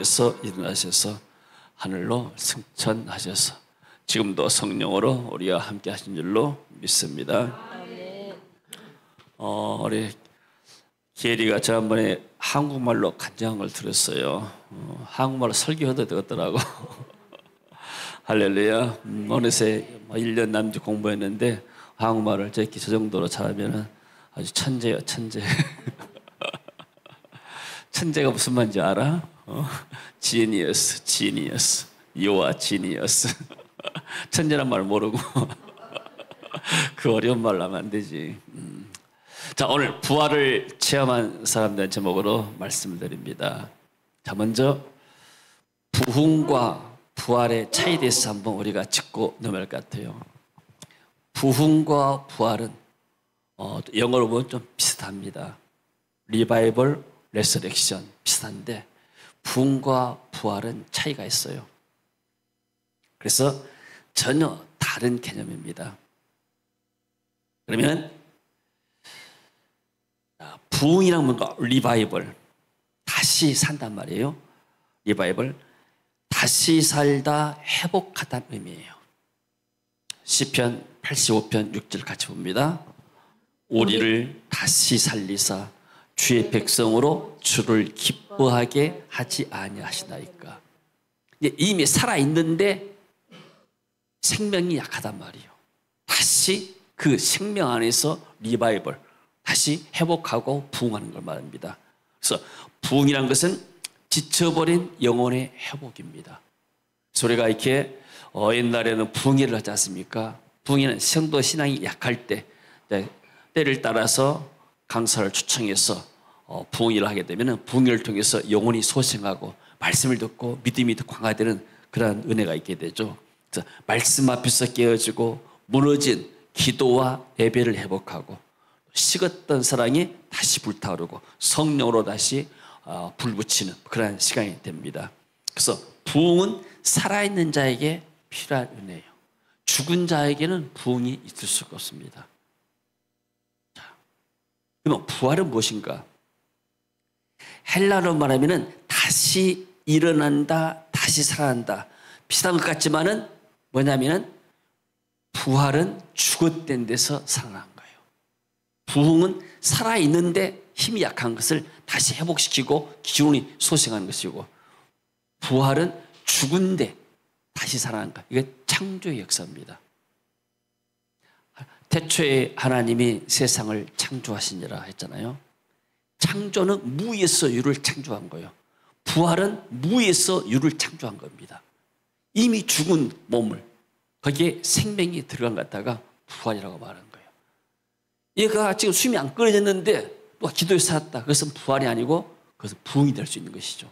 통해서 일어나셔서 하늘로 승천하셔서 지금도 성령으로 우리와 함께 하신 줄로 믿습니다. 우리 기혜리가 지난번에 한국말로 간증한 걸 들었어요. 한국말로 설교해도 되겠더라고. 할렐루야. 어느새 1년 남짓 공부했는데 한국말을 저 정도로 잘하면 아주 천재요, 천재. 천재가 무슨 말인지 알아? 지니어스, 지니어스. You are genius. 천재란 말 모르고 그 어려운 말로 하면 안 되지. 자, 오늘 부활을 체험한 사람들 제목으로 말씀을 드립니다. 자, 먼저 부흥과 부활의 차이에 대해서 한번 우리가 짚고 넘어갈 것 같아요. 부흥과 부활은 영어로 보면 좀 비슷합니다. 리바이벌, 레서렉션 비슷한데 부흥과 부활은 차이가 있어요. 그래서 전혀 다른 개념입니다. 그러면 부흥이란 뭔가 리바이벌, 다시 산단 말이에요. 리바이벌, 다시 살다 회복하다는 의미예요. 시편 85편 6절 같이 봅니다. 우리를 다시 살리사 주의 백성으로 주를 기뻐하게 하지 아니하시나이까. 이미 살아있는데 생명이 약하단 말이에요. 다시 그 생명 안에서 리바이벌, 다시 회복하고 부흥하는 걸 말합니다. 그래서 부흥이라는 것은 지쳐버린 영혼의 회복입니다. 그래서 우리가 이렇게 옛날에는 부흥회를 하지 않습니까? 부흥회는 성도 신앙이 약할 때 때를 따라서 강사를 초청해서 부흥회를 하게 되면 부흥회를 통해서 영혼이 소생하고 말씀을 듣고 믿음이 더 강화되는 그러한 은혜가 있게 되죠. 그래서 말씀 앞에서 깨어지고 무너진 기도와 예배를 회복하고 식었던 사랑이 다시 불타오르고 성령으로 다시 불붙이는 그런 시간이 됩니다. 그래서 부흥은 살아있는 자에게 필요한 은혜예요. 죽은 자에게는 부흥이 있을 수가 없습니다. 자, 그러면 부활은 무엇인가? 헬라어로 말하면 다시 일어난다, 다시 살아난다. 비슷한 것 같지만은 뭐냐면은 부활은 죽었던 데서 살아난 거예요. 부흥은 살아있는데 힘이 약한 것을 다시 회복시키고 기운이 소생하는 것이고, 부활은 죽은데 다시 살아난 것. 이게 창조의 역사입니다. 태초에 하나님이 세상을 창조하시니라 했잖아요. 창조는 무에서 유를 창조한 거예요. 부활은 무에서 유를 창조한 겁니다. 이미 죽은 몸을 거기에 생명이 들어간 것 같다가 부활이라고 말하는 거예요. 얘가 지금 숨이 안 끊어졌는데 또 기도에 살았다. 그것은 부활이 아니고 그것은 부흥이 될 수 있는 것이죠.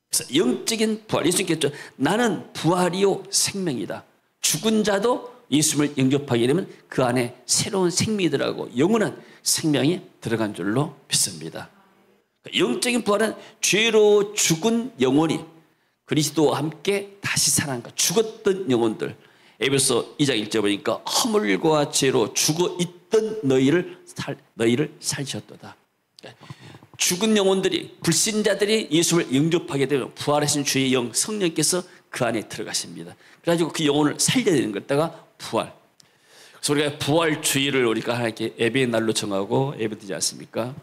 그래서 영적인 부활, 예수님께서 나는 부활이요 생명이다. 죽은 자도 예수님을 영접하게 되면 그 안에 새로운 생명이 들어가고 영원한 생명이 들어간 줄로 믿습니다. 영적인 부활은 죄로 죽은 영혼이 그리스도와 함께 다시 살아난 것. 죽었던 영혼들, 에베소 2장 1절 보니까 허물과 죄로 죽어있던 너희를 살리셨도다. 죽은 영혼들이, 불신자들이 예수를 영접하게 되면 부활하신 주의 영 성령께서 그 안에 들어가십니다. 그래가지고 그 영혼을 살려야 되는 것다가 부활. 그래서 우리가 부활주의를 우리가 하나님께 예배의 날로 정하고 예배드리지 않습니까?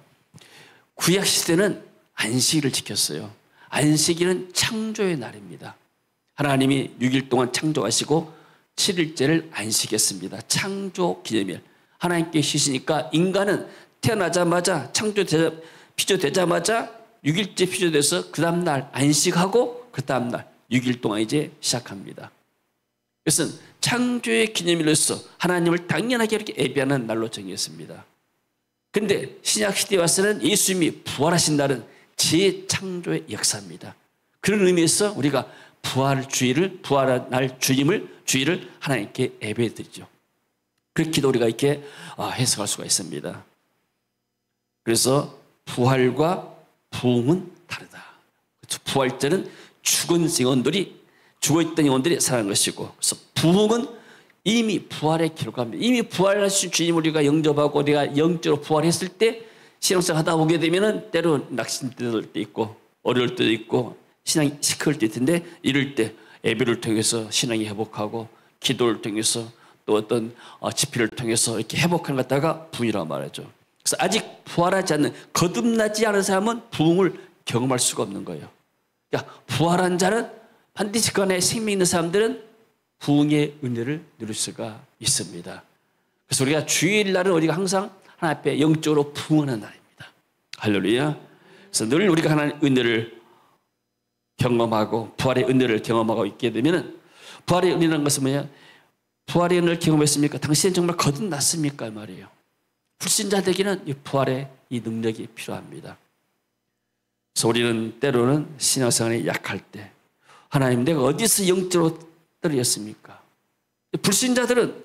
구약 시대는 안식일을 지켰어요. 안식일은 창조의 날입니다. 하나님이 6일 동안 창조하시고 7일째를 안식했습니다. 창조 기념일. 하나님께 쉬시니까 인간은 태어나자마자 피조되자마자 6일째 피조돼서 그 다음날 안식하고 그 다음날 6일 동안 이제 시작합니다. 그것은 창조의 기념일로서 하나님을 당연하게 이렇게 예배하는 날로 정했습니다. 그런데 신약시대에 와서는 예수님이 부활하신 날은 재창조의 역사입니다. 그런 의미에서 우리가 부활한 날 주일을 하나님께 예배드리죠. 그렇게도 우리가 이렇게 해석할 수가 있습니다. 그래서 부활과 부흥은 다르다. 부활절은 죽어있던 영혼들이 살아난 것이고, 그래서 부흥은 이미 부활에 기록합니다. 이미 부활하신 주님 우리가 영접하고 우리가 영적으로 부활했을 때 신앙생활 하다 보게 되면은 때로 낙심될 때 있고 어려울 때도 있고 신앙이 시커울 때 텐데 이럴 때 예배를 통해서 신앙이 회복하고 기도를 통해서 또 어떤 집회를 통해서 이렇게 회복한 것 갖다가 부흥이라고 말하죠. 그래서 아직 부활하지 않는 거듭나지 않은 사람은 부흥을 경험할 수가 없는 거예요. 그러니까 부활한 자는 반드시 그 안에 생명 있는 사람들은 부흥의 은혜를 누릴 수가 있습니다. 그래서 우리가 주일날은 우리가 항상 하나님 앞에 영적으로 부흥하는 날입니다. 할렐루야. 그래서 늘 우리가 하나님의 은혜를 경험하고 부활의 은혜를 경험하고 있게 되면 부활의 은혜라는 것은 뭐냐? 부활의 은혜를 경험했습니까? 당신은 정말 거듭났습니까? 말이에요. 불신자들에게는 이 부활의 이 능력이 필요합니다. 그래서 우리는 때로는 신앙생활이 약할 때 하나님 내가 어디서 영적으로 떨어졌습니까? 불신자들은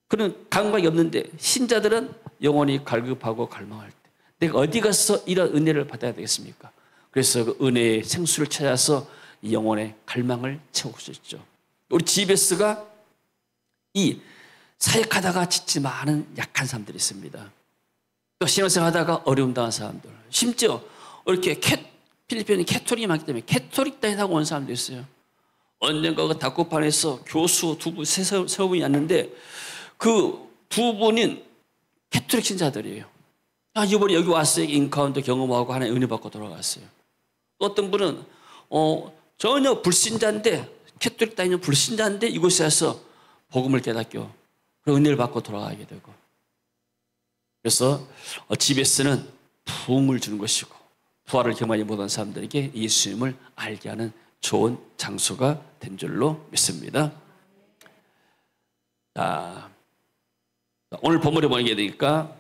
그런 감각이 없는데 신자들은 영혼이 갈급하고 갈망할 때 내가 어디 가서 이런 은혜를 받아야 되겠습니까? 그래서 그 은혜의 생수를 찾아서 이 영혼의 갈망을 채우고 있죠. 우리 GBS가 이 사역하다가 지치 많은 약한 사람들이 있습니다. 또 신앙생활 하다가 어려움 당한 사람들, 심지어 이렇게 필리핀이 캐토릭이 많기 때문에 캐토릭 다니다고 온 사람도 있어요. 언젠가 그 다코판에서 교수 세 분이 왔는데 그 두 분은 캐토릭 신자들이에요. 이번에 여기 왔어요. 인카운트 경험하고 하나의 은혜 받고 돌아갔어요. 또 어떤 분은 전혀 불신자인데 캐토릭 다니는 불신자인데 이곳에 와서 복음을 깨닫고 그리고 은혜를 받고 돌아가게 되고 그래서 GBS는 부흥을 주는 것이고 부활을 경험하지 못한 사람들에게 예수님을 알게 하는 좋은 장소가 된 줄로 믿습니다. 자, 오늘 본문을 보게 되니까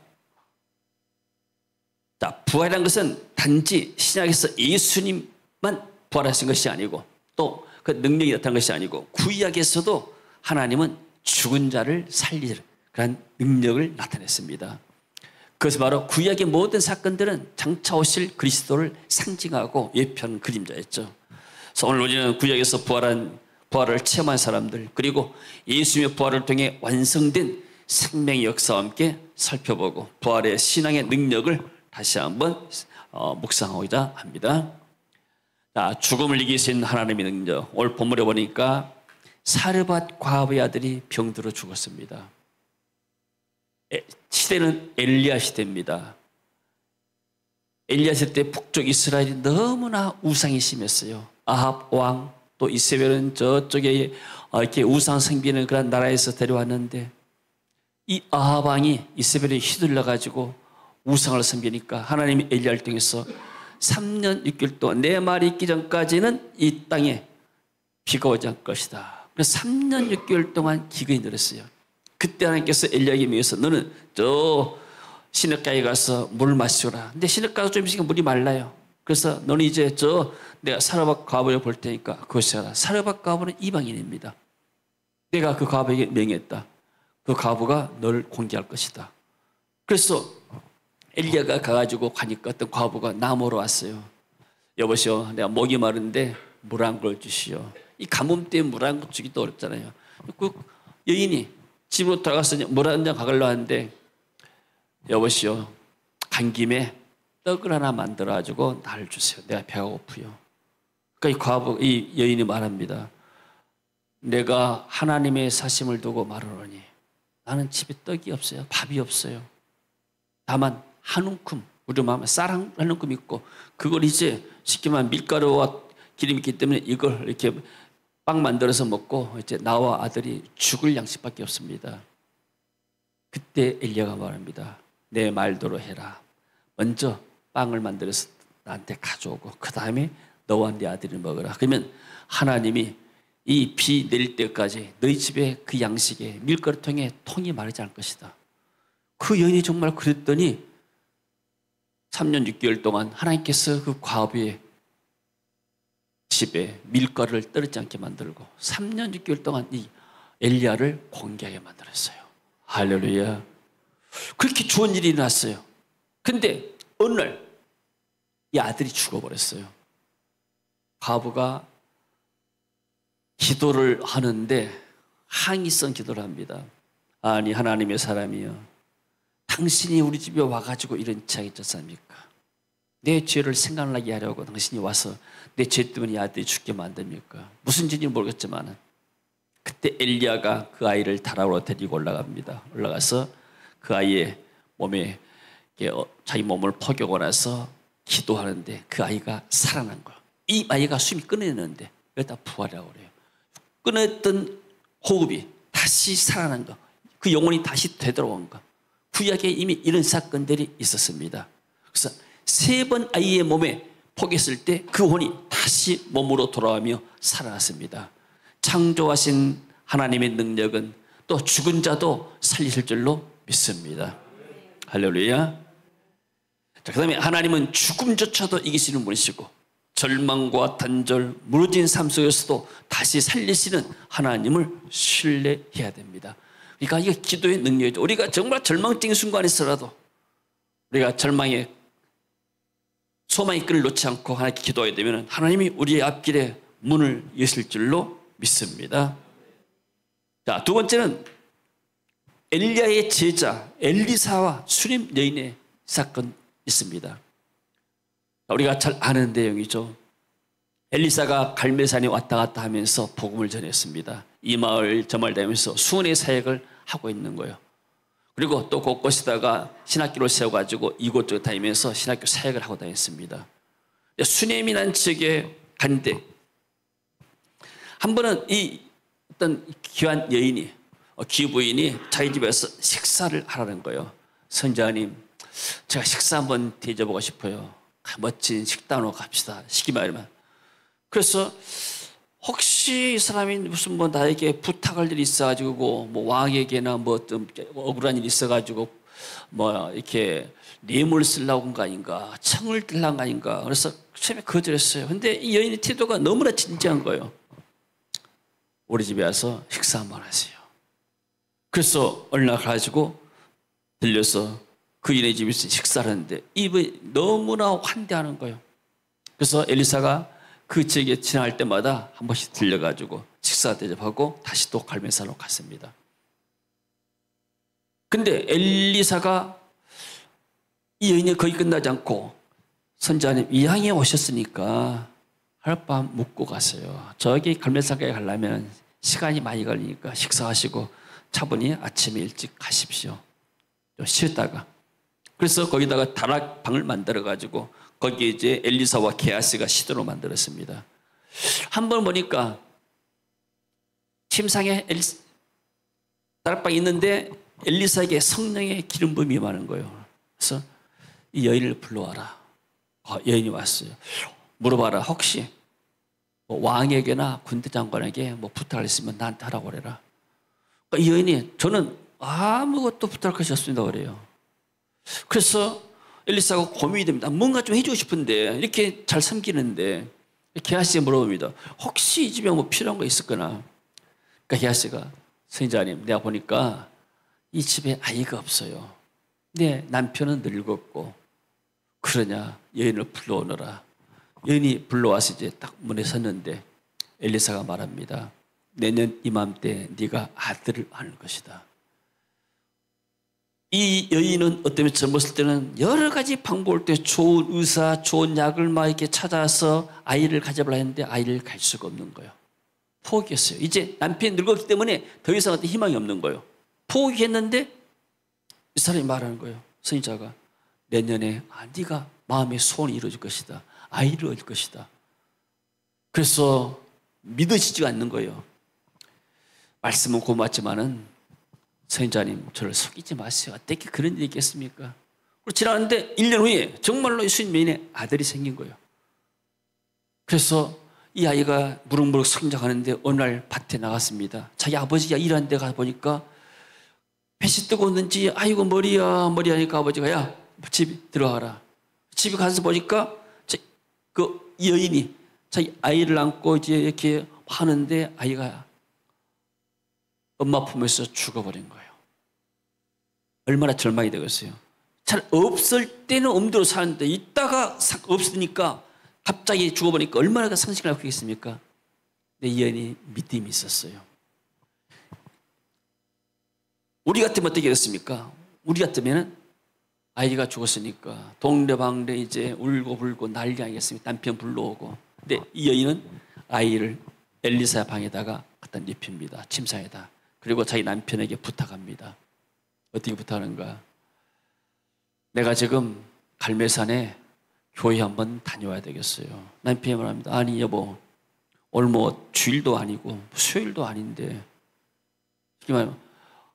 부활이라는 것은 단지 신약에서 예수님만 부활하신 것이 아니고 또 그 능력이 나타난 것이 아니고 구약에서도 하나님은 죽은 자를 살리는 그런 능력을 나타냈습니다. 그것은 바로 구약의 모든 사건들은 장차 오실 그리스도를 상징하고 예표하는 그림자였죠. 그래서 오늘 우리는 구약에서 부활을 체험한 사람들 그리고 예수님의 부활을 통해 완성된 생명의 역사와 함께 살펴보고 부활의 신앙의 능력을 다시 한번 묵상하고자 합니다. 자, 죽음을 이길 수 있는 하나님의 능력. 오늘 본문에 보니까 사르밧 과부의 아들이 병들어 죽었습니다. 시대는 엘리야 시대입니다. 엘리야 시대 때 북쪽 이스라엘이 너무나 우상이 심했어요. 아합 왕 또 이세벨은 저쪽에 이렇게 우상 섬기는 그런 나라에서 데려왔는데 이 아합 왕이 이세벨에 휘둘려 가지고 우상을 섬기니까 하나님이 엘리야를 통해서 3년 6개월 동안 내 말이 있기 전까지는 이 땅에 비가 오지 않을 것이다. 그래서 3년 6개월 동안 기근이 내렸어요. 그때 하나님께서 엘리야에게 명해서 너는 저 시냇가에 가서 물을 마시라. 근데 시냇가가 좀 있으니까 물이 말라요. 그래서 너는 이제 내가 사르밧 과부를 볼 테니까 그것이 하라. 사르밧 과부는 이방인입니다. 내가 그 과부에게 명했다. 그 과부가 너를 공개할 것이다. 그래서 엘리야가 가가지고 가니까 어떤 과부가 나무로 왔어요. 여보시오, 내가 목이 마른데 물 한 그릇 주시오. 이 가뭄 때문에 물 한 그릇 주기도 어렵잖아요. 그 여인이 집으로 들어가서 물 한 잔 가걸로 하는데 여보시오, 간 김에 떡을 하나 만들어가지고 나를 주세요. 내가 배가 고프요. 그러니까 이 여인이 말합니다. 내가 하나님의 사심을 두고 말하노니 나는 집에 떡이 없어요. 밥이 없어요. 다만 한 움큼, 우리 마음에 쌀 한 움큼 있고 그걸 이제 쉽게 말하면 밀가루와 기름이 있기 때문에 이걸 이렇게 빵 만들어서 먹고 이제 나와 아들이 죽을 양식밖에 없습니다. 그때 엘리야가 말합니다. 내 말대로 해라. 먼저 빵을 만들어서 나한테 가져오고 그 다음에 너와 네 아들이 먹으라. 그러면 하나님이 이 비 내릴 때까지 너희 집에 그 양식에 밀가루통에 통이 마르지 않을 것이다. 그 여인이 정말 그랬더니 3년 6개월 동안 하나님께서 그 과부의 집에 밀가루를 떨어지지 않게 만들고 3년 6개월 동안 이 엘리야를 공개하게 만들었어요. 할렐루야. 그렇게 좋은 일이 일어났어요. 근데 어느 날 이 아들이 죽어버렸어요. 과부가 기도를 하는데 항의성 기도를 합니다. 아니 하나님의 사람이여, 당신이 우리 집에 와가지고 이런 취하게 졌습니까? 내 죄를 생각나게 하려고 당신이 와서 내 죄 때문에 이 아들이 죽게 만듭니까? 무슨 죄인지 모르겠지만 그때 엘리야가 그 아이를 다락으로 데리고 올라갑니다. 올라가서 그 아이의 몸에 자기 몸을 포개고 나서 기도하는데 그 아이가 살아난 거예요. 이 아이가 숨이 끊어졌는데 여기다 부활이라고 그래요. 끊었던 호흡이 다시 살아난 거. 그 영혼이 다시 되돌아온 거. 구약에 이미 이런 사건들이 있었습니다. 그래서 3번 아이의 몸에 포개했을 때 그 혼이 다시 몸으로 돌아오며 살아났습니다. 창조하신 하나님의 능력은 또 죽은 자도 살리실 줄로 믿습니다. 할렐루야. 자, 그 다음에 하나님은 죽음조차도 이기시는 분이시고 절망과 단절, 무너진 삶 속에서도 다시 살리시는 하나님을 신뢰해야 됩니다. 그러니까 이게 기도의 능력이죠. 우리가 정말 절망적인 순간에 있어라도 우리가 절망의 소망의 끈을 놓지 않고 하나님께 기도하게 되면 하나님이 우리의 앞길에 문을 여실 줄로 믿습니다. 자, 두 번째는 엘리야의 제자 엘리사와 수렘 여인의 사건 있습니다. 우리가 잘 아는 내용이죠. 엘리사가 갈멜산에 왔다 갔다 하면서 복음을 전했습니다. 이 마을 저 마을 다니면서 수원의 사역을 하고 있는 거예요. 그리고 또 곳곳에다가 신학교를 세워가지고 이곳저곳 다니면서 신학교 사역을 하고 다녔습니다. 수넴이라는 지역에 갔는데 한 번은 이 어떤 귀한 여인이 귀부인이 자기 집에서 식사를 하라는 거예요. 선자님, 제가 식사 한번 대접하고 싶어요. 멋진 식당으로 갑시다. 시키면. 그래서 혹시 이 사람이 무슨 뭐 나에게 부탁할 일이 있어가지고 뭐 왕에게나 뭐 좀 억울한 일이 있어가지고 뭐 이렇게 뇌물 쓰려고 한 거 아닌가, 청을 들려고 한 거 아닌가. 그래서 처음에 거절했어요. 근데 이 여인의 태도가 너무나 진지한 거예요. 우리 집에 와서 식사 한번 하세요. 그래서 어느 날 가지고 들려서 그인의 집에서 식사를 하는데 이분이 너무나 환대하는 거예요. 그래서 엘리사가 그 지역에 지나갈 때마다 한 번씩 들려가지고 식사 대접하고 다시 또 갈멜산으로 갔습니다. 근데 엘리사가 이 여인이 거의 끝나지 않고 선자님 이왕에 오셨으니까 하룻밤 묵고 가세요. 저기 갈멜산까지 가려면 시간이 많이 걸리니까 식사하시고 차분히 아침에 일찍 가십시오. 좀 쉬었다가. 그래서 거기다가 다락방을 만들어가지고 거기에 이제 엘리사와 게하시가 시도로 만들었습니다. 한번 보니까 침상에 다락방이 있는데 엘리사에게 성령의 기름 부음이 임하는 거예요. 그래서 이 여인을 불러와라. 여인이 왔어요. 물어봐라. 혹시 뭐 왕에게나 군대 장관에게 뭐 부탁을 했으면 나한테 하라고 그래라. 이 여인이 저는 아무것도 부탁할 것이 없습니다 그래요. 그래서 엘리사가 고민이 됩니다. 뭔가 좀 해주고 싶은데 이렇게 잘 섬기는데 게하시가 물어봅니다. 혹시 이 집에 뭐 필요한 거 있을거나. 그러니까 게하시가 선지자님 내가 보니까 이 집에 아이가 없어요. 내 남편은 늙었고 그러냐 여인을 불러오너라. 여인이 불러와서 이제 딱 문에 섰는데 엘리사가 말합니다. 내년 이맘때 네가 아들을 낳을 것이다. 이 여인은 어쩌면 젊었을 때는 여러 가지 방법을 때 좋은 의사, 좋은 약을 막 이렇게 찾아서 아이를 가져보려 했는데 아이를 갈 수가 없는 거예요. 포기했어요. 이제 남편이 늙었기 때문에 더 이상 어떤 희망이 없는 거예요. 포기했는데 이 사람이 말하는 거예요. 선지자가 내년에 네가 마음의 소원이 이루어질 것이다. 아이를 얻을 것이다. 그래서 믿어지지가 않는 거예요. 말씀은 고맙지만은 선지자님 저를 속이지 마세요. 어떻게 그런 일이 있겠습니까? 그리고 지나갔는데 1년 후에 정말로 수인매인의 아들이 생긴 거예요. 그래서 이 아이가 무럭무럭 성장하는데 어느 날 밭에 나갔습니다. 자기 아버지가 일하는 데 가보니까 햇이 뜨거웠는지 아이고 머리야 하니까 아버지가 야 집 들어가라. 집에 가서 보니까 그 여인이 자기 아이를 안고 이제 이렇게 하는데 아이가 엄마 품에서 죽어버린 거예요. 얼마나 절망이 되겠어요. 잘 없을 때는 엄두로 사는데 있다가 없으니까 갑자기 죽어버리니까 얼마나 상심을 하고 있겠습니까? 근데 이 여인이 믿음이 있었어요. 우리 같으면 어떻게 됐습니까? 우리 같으면 아이가 죽었으니까 동네방네 이제 울고불고 난리 아니겠습니까? 남편 불러오고. 근데 이 여인은 아이를 엘리사 방에다가 갖다 눕힙니다. 침상에다. 그리고 자기 남편에게 부탁합니다. 어떻게 부탁하는가? 내가 지금 갈매산에 교회 한번 다녀와야 되겠어요. 남편이 말합니다. 아니 여보, 오늘 뭐 주일도 아니고 수요일도 아닌데,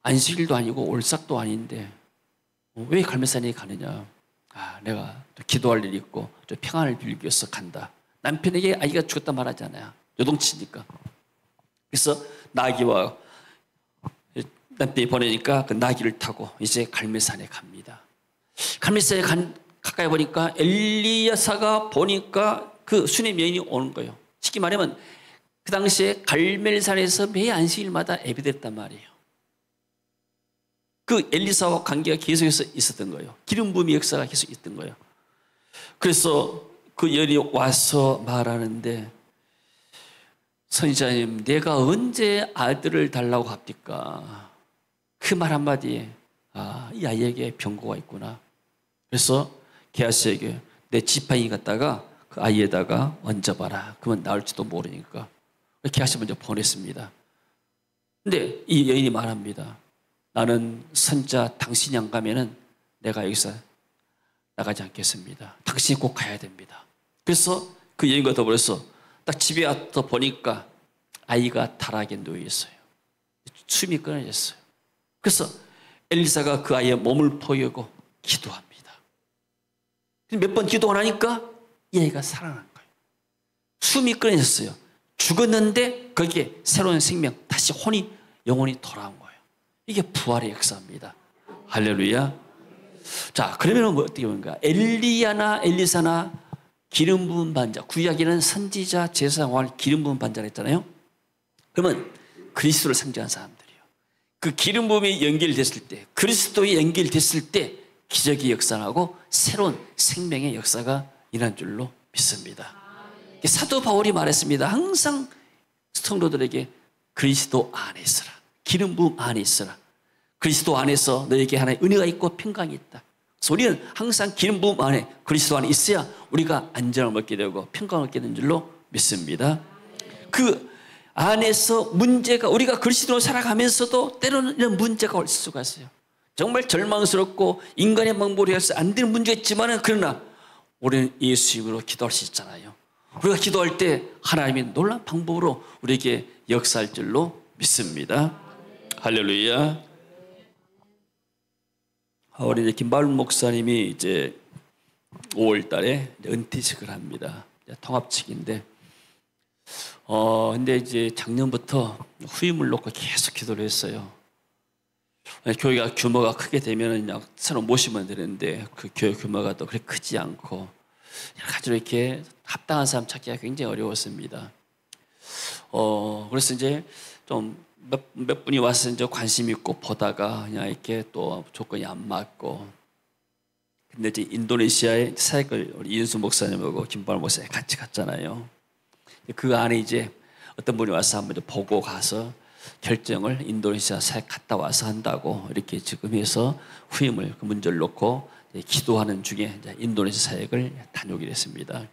안식일도 아니고 올삭도 아닌데 왜 갈매산에 가느냐? 내가 또 기도할 일이 있고 좀 평안을 빌기 위해서 간다. 남편에게 아이가 죽었다 말하잖아요. 요동치니까. 그래서 나귀와 남편이 보내니까 그 나귀를 타고 이제 갈매산에 갑니다. 갈매산에 가까이 보니까 엘리야사가 보니까 그 수냄 여인이 오는 거예요. 쉽게 말하면 그 당시에 갈멜산에서 매 안식일마다 예배됐단 말이에요. 그 엘리사와 관계가 계속해서 있었던 거예요. 기름 부음의 역사가 계속 있던 거예요. 그래서 그 여인이 와서 말하는데, 선지자님, 내가 언제 아들을 달라고 합니까? 그 말 한마디에 이 아이에게 병고가 있구나. 그래서 게하시에게 내 지팡이 갖다가 그 아이에다가 얹어봐라. 그러면 나을지도 모르니까. 게하시 먼저 보냈습니다. 근데 이 여인이 말합니다. 나는 선자 당신이 안 가면은 내가 여기서 나가지 않겠습니다. 당신이 꼭 가야 됩니다. 그래서 그 여인과 더불어서 딱 집에 와서 보니까 아이가 타락에 누워 있어요. 숨이 끊어졌어요. 그래서 엘리사가 그 아이의 몸을 포개고 기도합니다. 몇 번 기도가 나니까 이 아이가 살아난 거예요. 숨이 끊어졌어요. 죽었는데 거기에 새로운 생명, 다시 영혼이 돌아온 거예요. 이게 부활의 역사입니다. 할렐루야. 자, 그러면 뭐 어떻게 보는가? 엘리야나 엘리사나 기름 부은 반자, 구약에는 선지자, 제사장, 왕 기름 부은 반자를 했잖아요. 그러면 그리스도를 상징한 사람들이에요. 그 기름 부음이 연결됐을 때, 그리스도에 연결됐을 때 기적이 역사하고 새로운 생명의 역사가 일어난 줄로 믿습니다. 사도 바울이 말했습니다. 항상 성도들에게 그리스도 안에 있으라. 기름 부음 안에 있으라. 그리스도 안에서 너에게 하나의 은혜가 있고 평강이 있다. 그래서 우리는 항상 기름 부음 안에, 그리스도 안에 있어야 우리가 안전을 얻게 되고 평강을 얻게 되는 줄로 믿습니다. 그 안에서 문제가, 우리가 그리스도로 살아가면서도 때로는 이런 문제가 올 수가 있어요. 정말 절망스럽고 인간의 방법으로 해서 안 되는 문제가 있지만, 그러나 우리는 예수 이름으로 기도할 수 있잖아요. 우리가 기도할 때 하나님이 놀라운 방법으로 우리에게 역사할 줄로 믿습니다. 할렐루야. 우리 김바울 목사님이 이제 5월 달에 은퇴식을 합니다. 통합식인데, 근데 이제 작년부터 후임을 놓고 계속 기도를 했어요. 교회가 규모가 크게 되면은 새로 모시면 되는데 그 교회 규모가 또 그렇게 크지 않고 여러 가지로 이렇게 합당한 사람 찾기가 굉장히 어려웠습니다. 그래서 이제 좀 몇 분이 와서 이제 관심 있고 보다가 그냥 이렇게 또 조건이 안 맞고, 근데 이제 인도네시아에 사역을 우리 이은수 목사님하고 김바울 목사님 같이 갔잖아요. 그 안에 이제 어떤 분이 와서 한번 보고 가서 결정을 인도네시아 사역 갔다 와서 한다고 이렇게 지금 해서 후임을 그 문제를 놓고 기도하는 중에 인도네시아 사역을 다녀오기로 했습니다.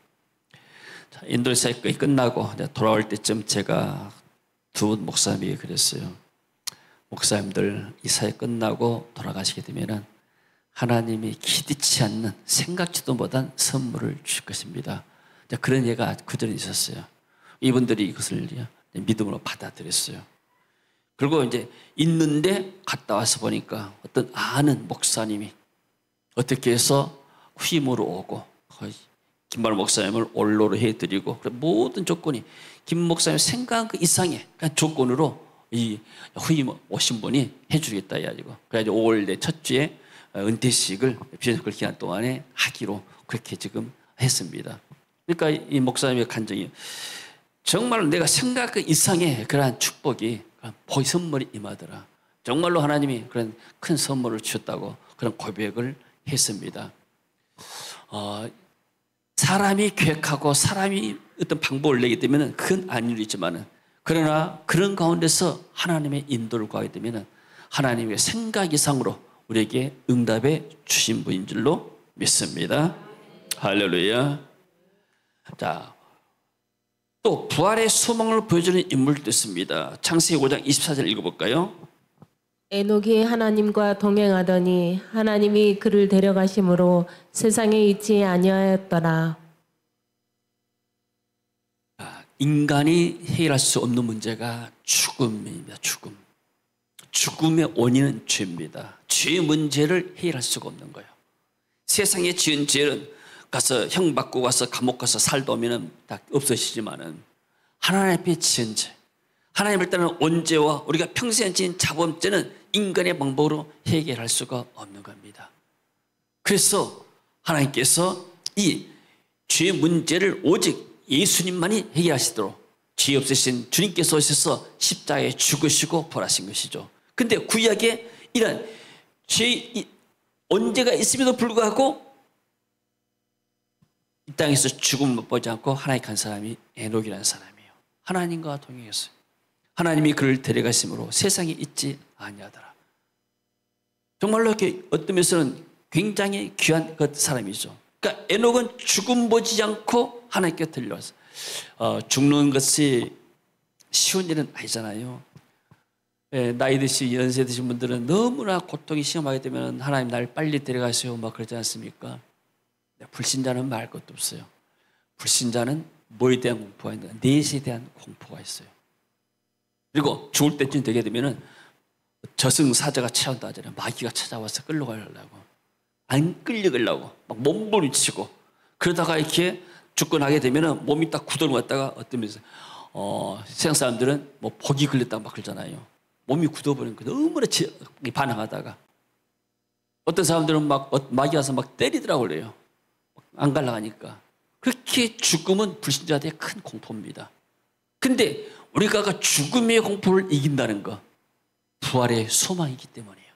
인도네시아 사역이 끝나고 돌아올 때쯤 제가 두 목사님이 그랬어요. 목사님들 이 사역 끝나고 돌아가시게 되면은 하나님이 기대치 않는, 생각지도 못한 선물을 주실 것입니다. 그런 예가 그전에 있었어요. 이분들이 이것을 믿음으로 받아들였어요. 그리고 이제 있는데 갔다 와서 보니까 어떤 아는 목사님이 어떻게 해서 후임으로 오고, 김바울 목사님을 원로로 해드리고, 모든 조건이 김 목사님 생각한 그 이상의 조건으로 이 후임 오신 분이 해주겠다 해가지고, 그래가지고 5월 내 첫 주에 은퇴식을 비전설 기간 동안에 하기로 그렇게 지금 했습니다. 그러니까 이 목사님의 간증이 정말로 내가 생각한 그 이상의 그러한 축복이, 선물이 임하더라. 정말로 하나님이 그런 큰 선물을 주셨다고 그런 고백을 했습니다. 사람이 계획하고 사람이 어떤 방법을 내게 되면 그건 안 이루어지지만은, 그러나 그런 가운데서 하나님의 인도를 구하게 되면 하나님의 생각 이상으로 우리에게 응답해 주신 분인 줄로 믿습니다. 할렐루야. 자, 또 부활의 소망을 보여주는 인물도 있습니다. 창세기 5장 24절 읽어볼까요? 에녹이 하나님과 동행하더니 하나님이 그를 데려가심으로 세상에 있지 아니하였더라. 인간이 해결할 수 없는 문제가 죽음입니다. 죽음. 죽음의 원인은 죄입니다. 죄의 문제를 해결할 수가 없는 거예요. 세상에 지은 죄는 가서 형 받고 가서 감옥 가서 살다 오면 다 없어지지만은 하나님 앞에 지은 죄, 하나님을 따르는 원죄와 우리가 평생 지은 자범죄는 인간의 방법으로 해결할 수가 없는 겁니다. 그래서 하나님께서 이 죄의 문제를 오직 예수님만이 해결하시도록 죄 없으신 주님께서 오셔서 십자가에 죽으시고 부활하신 것이죠. 근데 구약에 이런 죄의 언제가 있음에도 불구하고 이 땅에서 죽음을 못 보지 않고 하나님 간 사람이 에녹이라는 사람이에요. 하나님과 동행했어요. 하나님이 그를 데려가심으로 세상에 있지 아니하더라. 정말로 이렇게 어떤 면에서는 굉장히 귀한 그 사람이죠. 그러니까 에녹은 죽음 보지 않고 하나님께 들려왔어요. 죽는 것이 쉬운 일은 아니잖아요. 나이 드신 연세 드신 분들은 너무나 고통이 심하게 되면 하나님 날 빨리 데려가세요 막 그러지 않습니까? 불신자는 말할 것도 없어요. 불신자는 뭐에 대한 공포가 있는가? 넷에 대한 공포가 있어요. 그리고 죽을 때쯤 되게 되면은 저승사자가 찾아온다 하잖아요. 마귀가 찾아와서 끌려가려고. 안 끌려가려고 막 몸부림치고 그러다가 이렇게 죽고 나게 되면은 몸이 딱 굳어는 갔다가 어떤 면에서 세상 사람들은 뭐 복이 걸렸다고 막 그러잖아요. 몸이 굳어버린 거 너무나 반항하다가 어떤 사람들은 막 마귀 와서 막 때리더라고 그래요. 안 갈라가니까. 그렇게 죽음은 불신자들의 큰 공포입니다. 근데 우리가 죽음의 공포를 이긴다는 거 부활의 소망이기 때문이에요.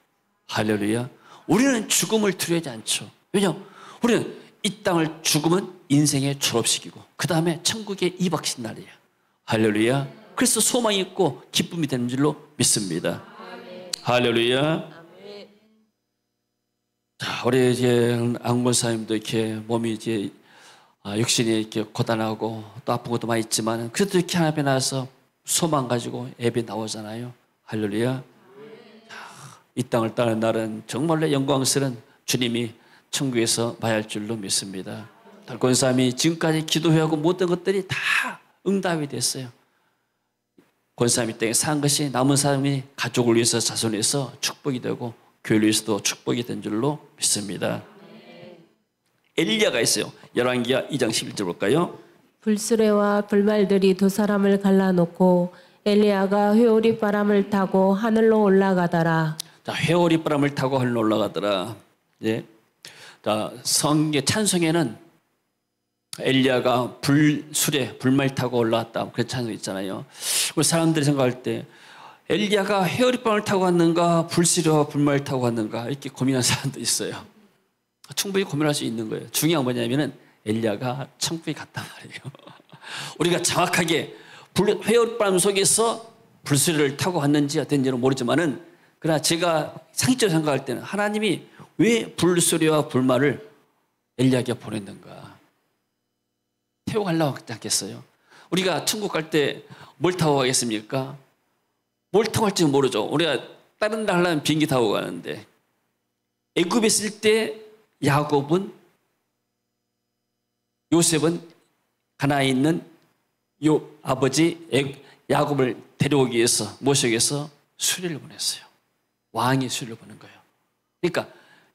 할렐루야. 우리는 죽음을 두려워하지 않죠. 왜냐하면 우리는 이 땅을 죽음은 인생의 졸업식이고 그 다음에 천국의 입학식 날이에요. 할렐루야. 그래서 소망이 있고 기쁨이 되는 줄로 믿습니다. 아멘. 할렐루야. 아멘. 자, 우리 이제 안권사님도 이렇게 몸이 이제 육신이 이렇게 고단하고 또 아픈 것도 많이 있지만 그래도 이렇게 하나님 앞에 나와서 소망 가지고 예배 나오잖아요. 할렐루야. 이 땅을 떠나는 날은 정말로 영광스러운 주님이 천국에서 맞이할 줄로 믿습니다. 권사님이 지금까지 기도해하고 모든 것들이 다 응답이 됐어요. 권사님이 땅에 산 것이 남은 사람이 가족을 위해서 자손을 위해서 축복이 되고 교회를 위해서도 축복이 된 줄로 믿습니다. 엘리야가 있어요. 열왕기하 2장 11절 볼까요? 불수레와 불말들이 두 사람을 갈라놓고 엘리야가 회오리 바람을 타고 하늘로 올라가더라. 자, 회오리 바람을 타고 하늘로 올라가더라. 예. 자, 성경 찬송에는 엘리야가 불수레 불말 타고 올라왔다. 그런 찬송 있잖아요. 우리 사람들이 생각할 때 엘리야가 회오리 바람을 타고 왔는가 불수레와 불말 타고 왔는가 이렇게 고민하는 사람도 있어요. 충분히 고민할 수 있는 거예요. 중요한 건 뭐냐면은 엘리야가 천국에 갔단 말이에요. 우리가 정확하게 회오리 바람 속에서 불수레를 타고 갔는지 어땠는지는 모르지만은 그러나 제가 상식적으로 생각할 때는 하나님이 왜 불수레와 불말을 엘리야에게 보냈는가? 태워 가려고 하지 않겠어요? 우리가 천국 갈 때 뭘 타고 가겠습니까? 뭘 타고 갈지 모르죠. 우리가 다른 데 하려면 비행기 타고 가는데 애굽에 있을 때 야곱은 요셉은 가나안에 있는 아버지 야곱을 데려오기 위해서 모시기 위해서 수레를 보냈어요. 왕이 수레를 보낸 거예요. 그러니까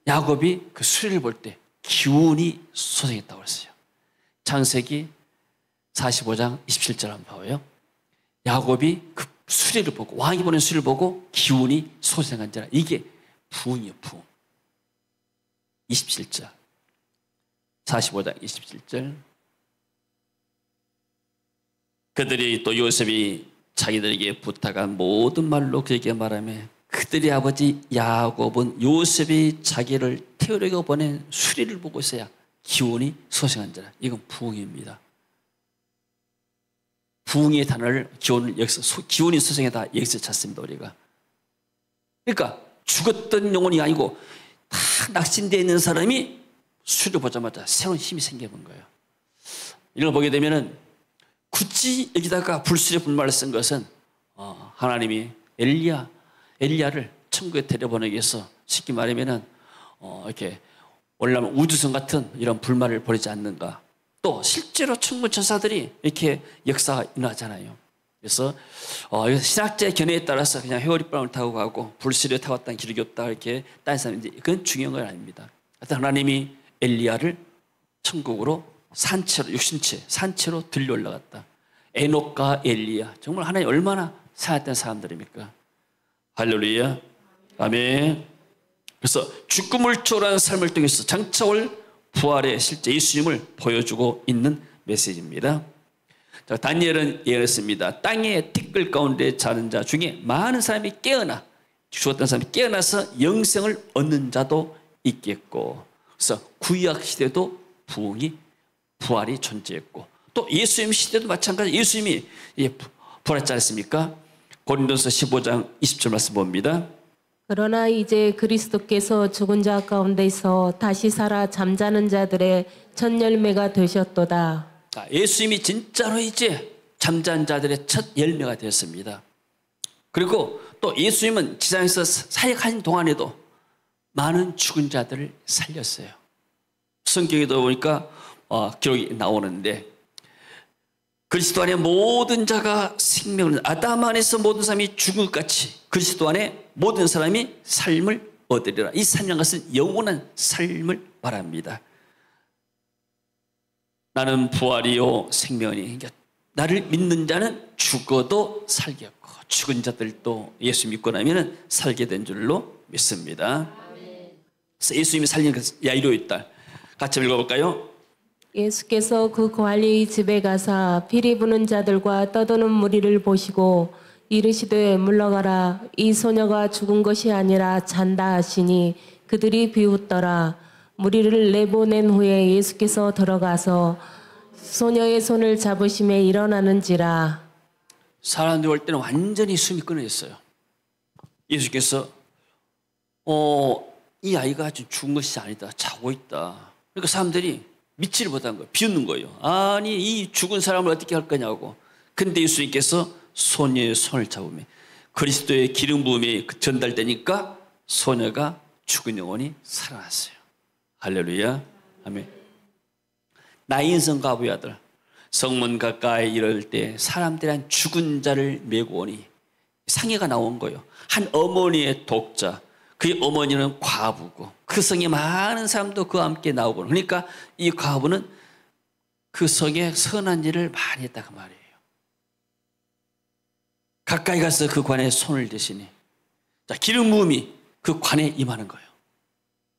야곱이 그 수레를 볼 때 기운이 솟아있다고 했어요. 창세기 45장 27절 한번 봐요. 야곱이 그 수레를 보고 왕이 보낸 수레를 보고 기운이 솟아간지라 이게 부흥이에요. 부흥. 27절 45장 27절 그들이 또 요셉이 자기들에게 부탁한 모든 말로 그에게 말하며 그들의 아버지 야곱은 요셉이 자기를 태우려고 보낸 수리를 보고 있어야 기운이 솟아간지라. 이건 부흥입니다. 부흥의 단어를 기운이 솟아가다 여기서 찾습니다. 우리가. 그러니까 죽었던 영혼이 아니고 다 낙심되어 있는 사람이 수를 보자마자 새로운 힘이 생겨본 거예요. 이걸 보게 되면은 굳이 여기다가 불술의 분말을 쓴 것은 하나님이 엘리야를 천국에 데려보내기 위해서 쉽게 말하면은 이렇게 올라면 우주선 같은 이런 불말을 버리지 않는가. 또 실제로 천군 천사들이 이렇게 역사가 일어나잖아요. 그래서 신학자의 견해에 따라서 그냥 회오리바람을 타고 가고 불씨를 타고 왔다는 기록이 없다 이렇게 따는 사람인데 그건 중요한 건 아닙니다. 하여튼 하나님이 엘리야를 천국으로 산채로 육신체 산채로 들려 올라갔다. 에녹과 엘리야 정말 하나님 얼마나 사랑했던 사람들입니까? 할렐루야 아멘. 그래서 죽음을 초월한 삶을 통해서 장차 올 부활의 실제 예수님을 보여주고 있는 메시지입니다. 자, 다니엘은 예언했습니다. 땅의 티끌 가운데 자는 자 중에 많은 사람이 깨어나 죽었던 사람이 깨어나서 영생을 얻는 자도 있겠고, 그래서 구약 시대도 부활이 존재했고, 또 예수님 시대도 마찬가지. 예수님이 부활했지 않습니까? 고린도서 15장 20절 말씀 봅니다. 그러나 이제 그리스도께서 죽은 자 가운데서 다시 살아 잠자는 자들의 첫 열매가 되셨도다. 예수님이 진짜로 이제 잠자는 자들의 첫 열매가 되었습니다. 그리고 또 예수님은 지상에서 사역하신 동안에도 많은 죽은 자들을 살렸어요. 성경에도 보니까 기록이 나오는데, 그리스도 안에 모든 자가 생명을, 아담 안에서 모든 사람이 죽은 것 같이 그리스도 안에 모든 사람이 삶을 얻으리라. 이 삶이라는 것은 영원한 삶을 말합니다. 나는 부활이요 생명이니, 그러니까 나를 믿는 자는 죽어도 살겠고 죽은 자들도 예수 믿고 나면 살게 된 줄로 믿습니다. 그래서 예수님이 살린 그 야이로의 딸 같이 읽어볼까요? 예수께서 그 관리의 집에 가사 피리 부는 자들과 떠도는 무리를 보시고 이르시되 물러가라, 이 소녀가 죽은 것이 아니라 잔다 하시니 그들이 비웃더라. 무리를 내보낸 후에 예수께서 들어가서 소녀의 손을 잡으심에 일어나는지라. 사람들이 올 때는 완전히 숨이 끊어졌어요. 예수께서 이 아이가 아직 죽은 것이 아니다, 자고 있다. 그러니까 사람들이 믿지를 못한 거예요. 비웃는 거예요. 아니 이 죽은 사람을 어떻게 할 거냐고. 근데 예수님께서 소녀의 손을 잡으면 그리스도의 기름 부음이 전달되니까 소녀가 죽은 영혼이 살아났어요. 할렐루야 아멘. 나인성 가부의 아들, 성문 가까이 이럴 때 사람들이 한 죽은 자를 메고 오니 상해가 나온 거예요. 한 어머니의 독자, 그의 어머니는 과부고 그 성에 많은 사람도 그와 함께 나오고, 그러니까 이 과부는 그 성에 선한 일을 많이 했다 그 말이에요. 가까이 가서 그 관에 손을 대시니 기름 부음이 그 관에 임하는 거예요.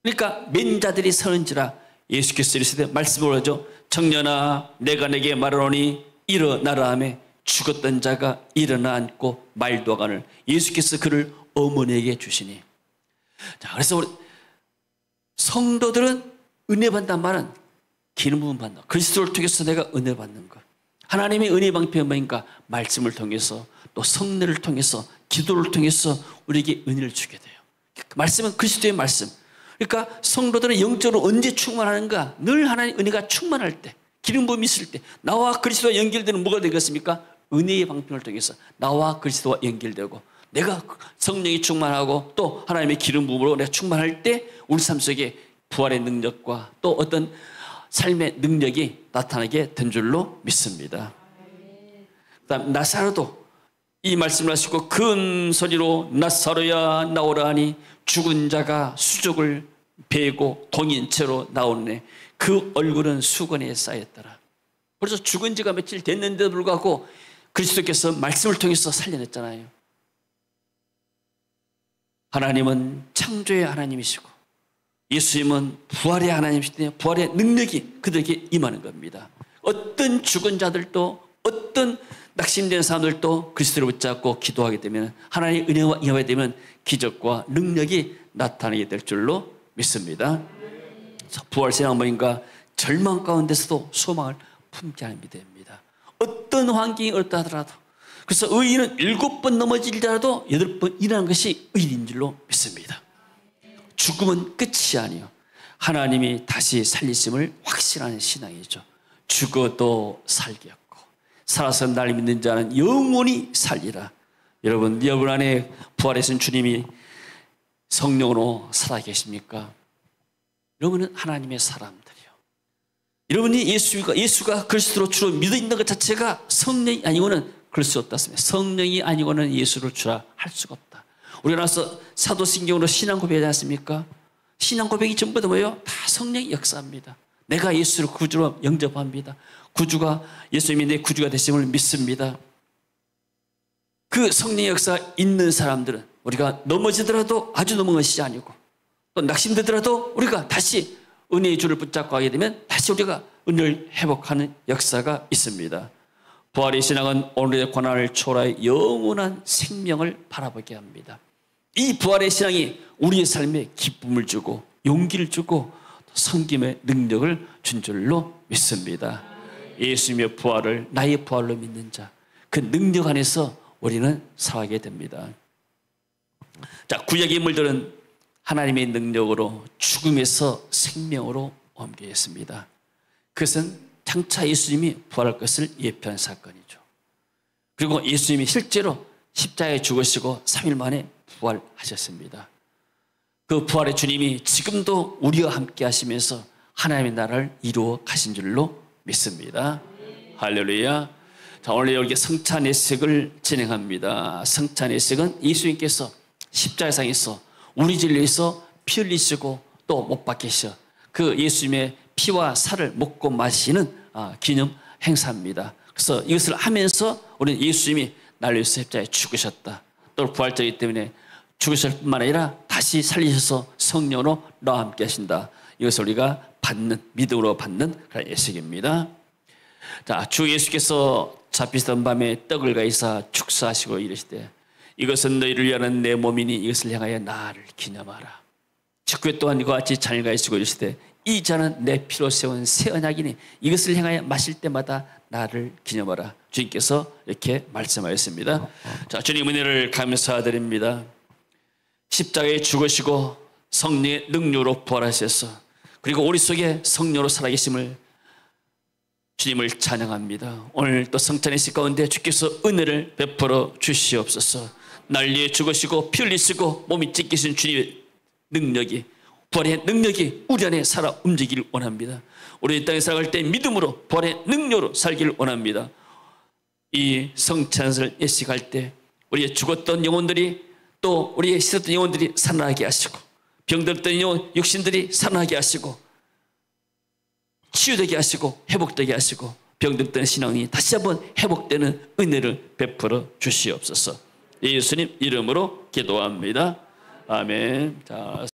그러니까 맨 자들이 서는지라 예수께서 이르시되 말씀을 하죠. 청년아 내가 내게 말하노니 일어나라 하매 죽었던 자가 일어나 앉고 말도 하거늘 예수께서 그를 어머니에게 주시니. 자, 그래서 우리 성도들은 은혜 받는다는 말은 기름 부음 받는 것, 그리스도를 통해서 내가 은혜 받는 것. 하나님의 은혜 방편이 뭐인가? 말씀을 통해서 또 성례를 통해서 기도를 통해서 우리에게 은혜를 주게 돼요. 말씀은 그리스도의 말씀. 그러니까 성도들은 영적으로 언제 충만하는가? 늘 하나님의 은혜가 충만할 때, 기름 부음이 있을 때 나와 그리스도와 연결되는 뭐가 되겠습니까? 은혜의 방편을 통해서 나와 그리스도와 연결되고 내가 성령이 충만하고 또 하나님의 기름 부음으로 내가 충만할 때 우리 삶 속에 부활의 능력과 또 어떤 삶의 능력이 나타나게 된 줄로 믿습니다. 그다음 나사로도 이 말씀을 하시고 큰 소리로 나사로야 나오라 하니 죽은 자가 수족을 베고 동인 채로 나오네. 그 얼굴은 수건에 쌓였더라. 그래서 죽은 지가 며칠 됐는데도 불구하고 그리스도께서 말씀을 통해서 살려냈잖아요. 하나님은 창조의 하나님이시고 예수님은 부활의 하나님이시기 때문에 부활의 능력이 그들에게 임하는 겁니다. 어떤 죽은 자들도 어떤 낙심된 사람들도 그리스도를 붙잡고 기도하게 되면 하나님의 은혜와 임하게 되면 기적과 능력이 나타나게 될 줄로 믿습니다. 부활세나 뭐인가 절망 가운데서도 소망을 품게 하는 믿음입니다. 어떤 환경이 어떻다 하더라도 그래서 의인은 7번 넘어질지라도 8번 일어나는 것이 의인인 줄로 믿습니다. 죽음은 끝이 아니요, 하나님이 다시 살리심을 확신하는 신앙이죠. 죽어도 살겠고 살아서 날 믿는 자는 영원히 살리라. 여러분 안에 부활하신 주님이 성령으로 살아계십니까? 여러분은 하나님의 사람들이요. 여러분이 예수가 그리스도로 주로 믿는 것 자체가 성령이 아니고는 그럴 수 없다습니다. 성령이 아니고는 예수를 주라 할 수가 없다. 우리가 나서 사도신경으로 신앙 고백하지 않습니까? 신앙 고백이 전부 다 뭐예요? 다 성령의 역사입니다. 내가 예수를 구주로 영접합니다. 구주가 예수님이 내 구주가 되심을 믿습니다. 그 성령의 역사 있는 사람들은 우리가 넘어지더라도 아주 넘어진 것이 아니고, 또 낙심되더라도 우리가 다시 은혜의 줄을 붙잡고 하게 되면 다시 우리가 은혜를 회복하는 역사가 있습니다. 부활의 신앙은 오늘의 고난을 초월해 영원한 생명을 바라보게 합니다. 이 부활의 신앙이 우리의 삶에 기쁨을 주고 용기를 주고 섬김의 능력을 준 줄로 믿습니다. 예수님의 부활을 나의 부활로 믿는 자, 그 능력 안에서 우리는 살아가게 됩니다. 자, 구약의 인물들은 하나님의 능력으로 죽음에서 생명으로 옮겨졌습니다. 그것은 장차 예수님이 부활할 것을 예표한 사건이죠. 그리고 예수님이 실제로 십자가에 죽으시고 3일 만에 부활하셨습니다. 그 부활의 주님이 지금도 우리와 함께 하시면서 하나님의 나라를 이루어 가신 줄로 믿습니다. 할렐루야. 자, 오늘 여기 성찬 예식을 진행합니다. 성찬 예식은 예수님께서 십자가상에서 우리 죄를 위해서 피 흘리시고 또 못 박히셔 그 예수님의 피와 살을 먹고 마시는 기념 행사입니다. 그래서 이것을 하면서 우리는 예수님이 나를 위해서 십자가에 죽으셨다, 또 부활자이기 때문에 죽으실 뿐만 아니라 다시 살리셔서 성령으로 나와 함께 하신다, 이것을 우리가 믿음으로 받는 그런 예식입니다. 자, 주 예수께서 잡히시던 밤에 떡을 가지사 축사하시고 이르시되 이것은 너희를 위하는 내 몸이니 이것을 향하여 나를 기념하라. 직후에 또한 이와 같이 잔을 가지시고 이르시되 이 잔은 내 피로 세운 새 언약이니 이것을 향하여 마실 때마다 나를 기념하라. 주님께서 이렇게 말씀하였습니다. 자, 주님 은혜를 감사드립니다. 십자가에 죽으시고 성령의 능력으로 부활하셔서 그리고 우리 속에 성령으로 살아계심을 주님을 찬양합니다. 오늘 또 성찬의식 가운데 주께서 은혜를 베풀어 주시옵소서. 날 위해 죽으시고 피 흘리시고 몸이 찢기신 주님의 능력이, 부활의 능력이 우리 안에 살아 움직이길 원합니다. 우리 이 땅에 살아갈 때 믿음으로 부활의 능력으로 살기를 원합니다. 이 성찬을 예식할 때 우리의 죽었던 영혼들이 또 우리의 씻었던 영혼들이 살아나게 하시고 병들었던 영혼 육신들이 살아나게 하시고 치유되게 하시고 회복되게 하시고 병들었던 신앙이 다시 한번 회복되는 은혜를 베풀어 주시옵소서. 예수님 이름으로 기도합니다. 아멘. 자.